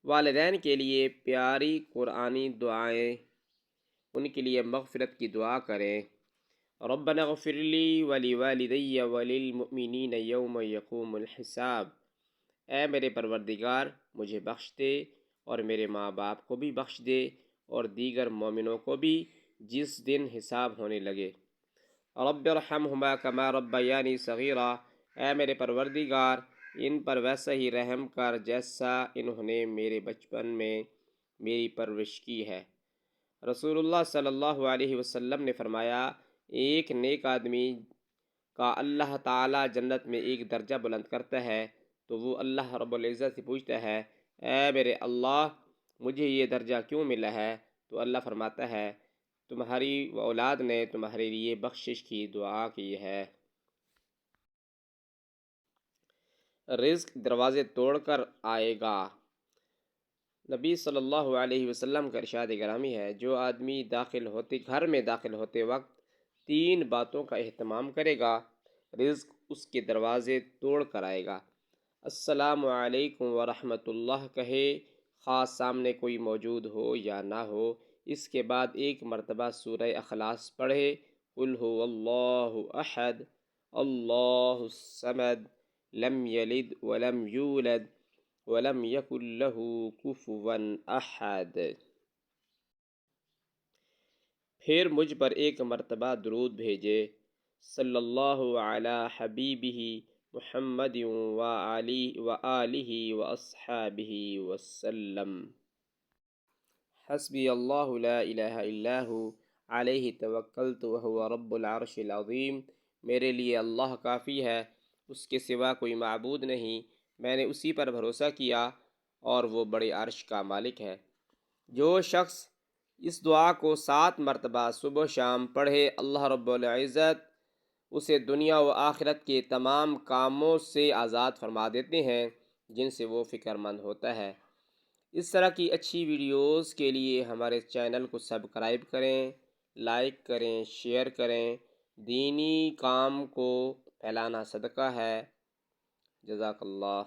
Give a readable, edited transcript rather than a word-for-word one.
والدین کے لیے پیاری قرآنی دعائیں، ان کے لیے مغفرت کی دعا کریں۔ ربنا اغفر لی ولوالدی وللمؤمنین یوم یقوم الحساب، اے میرے پروردگار مجھے بخش دے اور میرے ماں باپ کو بھی بخش دے اور دیگر مومنوں کو بھی جس دن حساب ہونے لگے۔ رب ارحمہما کما ربیانی صغیرا، اے میرے پروردگار ان پر ویسا ہی رحم کر جیسا انہوں نے میرے بچپن میں میری پرورش کی ہے۔ رسول اللہ صلی اللہ علیہ وسلم نے فرمایا، ایک نیک آدمی کا اللہ تعالی جنت میں ایک درجہ بلند کرتا ہے تو وہ اللہ رب العزت سے پوچھتا ہے، اے میرے اللہ مجھے یہ درجہ کیوں ملا ہے؟ تو اللہ فرماتا ہے، تمہاری اولاد نے تمہارے لیے بخشش کی دعا کی ہے۔ رزق دروازے توڑ کر آئے گا۔ نبی صلی اللہ علیہ وسلم کا ارشاد گرامی ہے، جو آدمی گھر میں داخل ہوتے وقت 3 باتوں کا اہتمام کرے گا، رزق اس کے دروازے توڑ کر آئے گا۔ السلام علیکم ورحمۃ اللہ کہے، خاص سامنے کوئی موجود ہو یا نہ ہو۔ اس کے بعد ایک مرتبہ سورہ اخلاص پڑھے، قل هو اللہ احد اللہ الصمد لم یلد ولم یولد ولم یکن له کفوا احد۔ پھر مجھ پر ایک مرتبہ درود بھیجے، صلی اللہ علی حبیبہ محمد وآلہ واصحابہ وسلم۔ حسبی اللہ لا الہ الا ہو علیہ توکلت وہو رب العرش العظیم، میرے لیے اللہ کافی ہے، اس کے سوا کوئی معبود نہیں، میں نے اسی پر بھروسہ کیا اور وہ بڑے عرش کا مالک ہے۔ جو شخص اس دعا کو 7 مرتبہ صبح و شام پڑھے، اللہ رب العزت اسے دنیا و آخرت کے تمام کاموں سے آزاد فرما دیتے ہیں جن سے وہ فکر مند ہوتا ہے۔ اس طرح کی اچھی ویڈیوز کے لیے ہمارے چینل کو سبسکرائب کریں، لائک کریں، شیئر کریں۔ دینی کام کو پھیلانا صدقہ ہے۔ جزاک اللہ۔